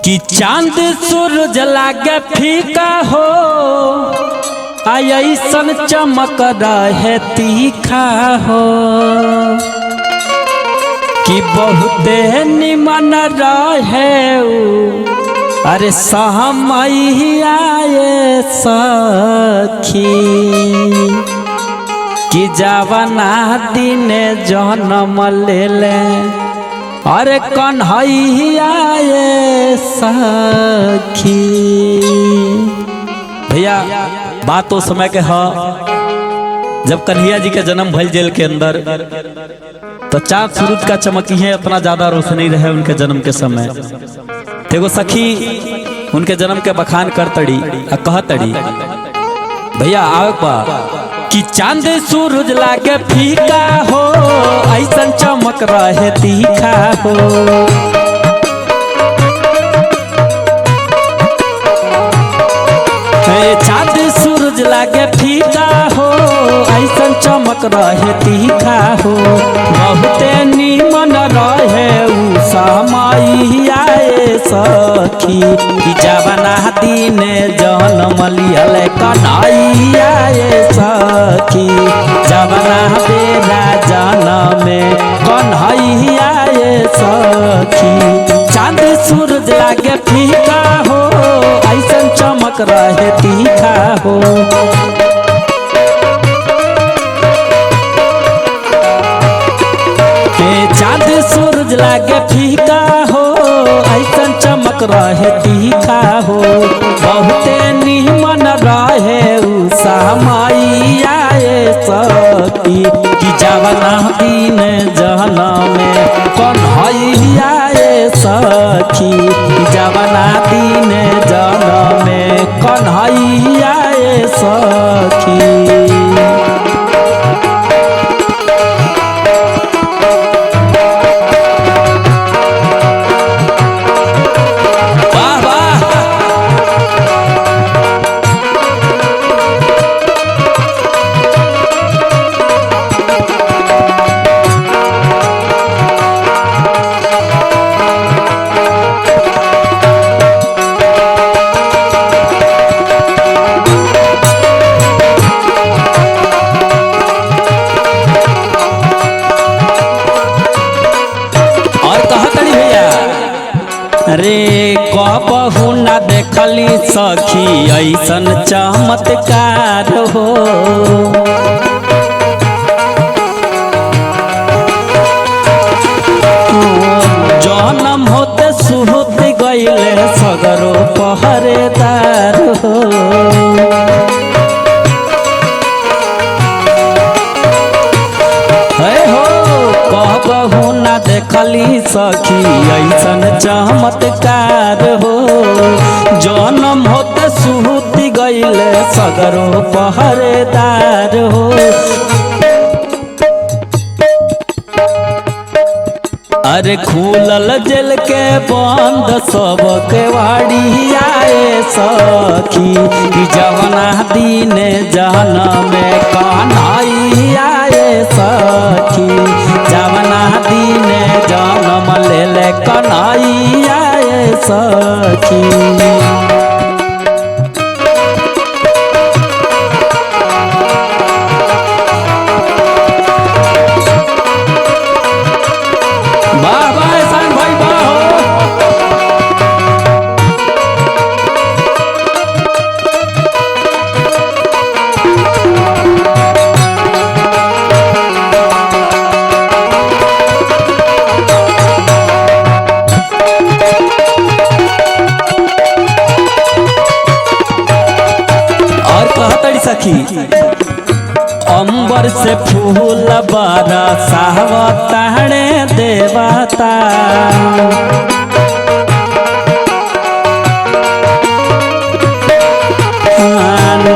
कि चांद सूरज लागे फीका हो ऐसन चमक रहे तीखा हो कि बहुते निमन रहे अरे सहमैया सखी कि जवना दिन जन्म ले अरे कन्हैया सखी। भैया बात तो समय के है जब कन्हैया जी के जन्म भइल जेल के अंदर तो चाँद सूरज का चमकी है इतना ज्यादा रोशनी रहे उनके जन्म के समय। देखो सखी उनके जन्म के बखान कर तड़ी कह तड़ी भैया आओ कि चांद सूरज लागे फीका हो ऐसन चमक रहे तीखा हो चांद सूरज लागे फीका हो ऐसन चमक रहे तीखा हो बहुते निमन रहे समैया सखी कि जवना दिन जन्म लियल कन्हैया सखी जवना बेरा जन्म कन्हैया सखी। चांद सूरज लागे फीका हो ऐसन चमक रहे तीखा हो चांद सूरज लागे फीका हो ऐसन चमक रहे तीखा हो बहुते निमन रहे समैया सखी कि जवना दिन जन्म कन्हैया सखी जवना दिन जन्म कन्हैया सखी। रे कबहू न देखली सखी ऐसन चमत्कार हो जन्म होते सुहत गईले सगरो पहरेदार हो कबहू न देखली सखी ऐसन चमत्कार हो जन्म होते सुहती गईले सगरो पहरेदार हो अरे खुलल जेल के बंद सब के वाड़ी आए सखी कि जवना दिन जन्म कन्हैया सखी जवना दिन जन्म ले कन्हैया सखी। सखी अंबर से फूल बारा सावतारे देवता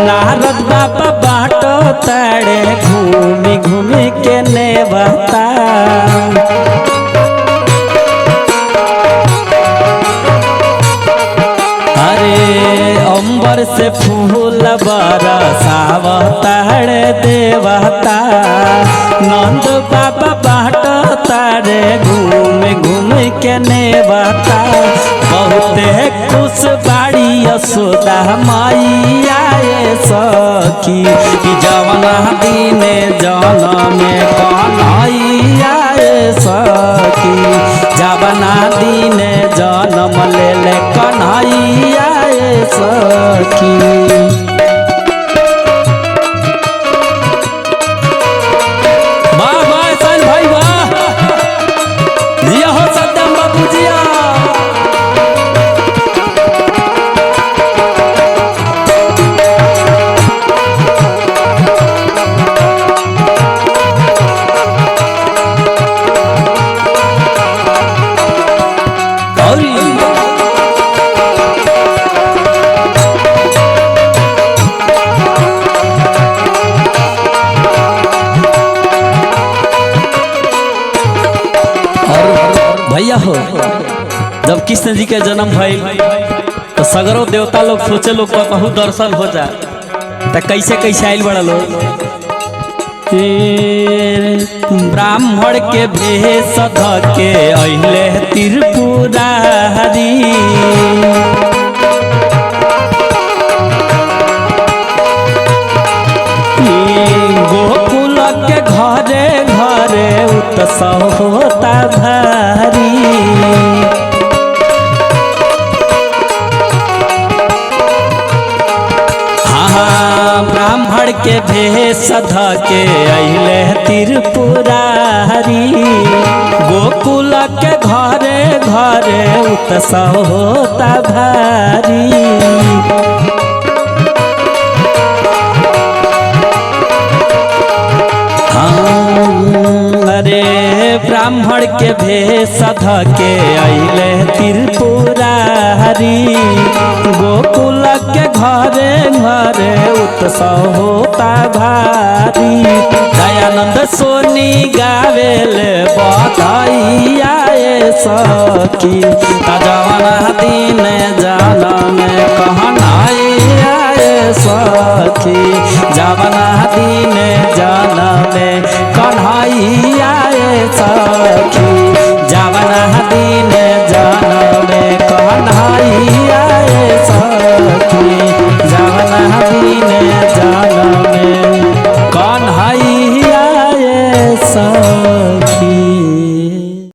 नारद बाबा बाटो ताड़े घूमी घूमी के नेवता अंबर से फूल बरसावतार देवता नंद बाबा बाट तारे घूम घूम के नेवता बहुत बहुते खुश बाड़ी यशोदा मैया ये सखी कि जवना दिने जनम कन्हैया ये सखी जवना दिने जनम ले ले कन्हैया ये सखी। भैया हो जब कृष्ण जी के जन्म भइल तो सगरों देवता लोग सोचे लोग कहूँ दर्शन हो जाए तो कैसे कैसे आयल बड़ा लोग ब्राह्मण के भेष के अइले त्रिपुरारी गोकुल के घरे घरे उत्सव होता भारी ब्राह्मण के भेष के अइले त्रिपुरारी गोकुल के घरे घरे उत्सव होता भारी अरे ब्राह्मण के भेष के अइले त्रिपुरारी गोकुल के घरे घरे उत्सव होता भारी दयानंद सोनी गावेल बधाइया ये सखी जवना दिन जनम कन्हैया ये सखी जवना दिन जनम कन्हैया ये सखी जवना दिन जनम कन्हैया ये सखी जवना दिन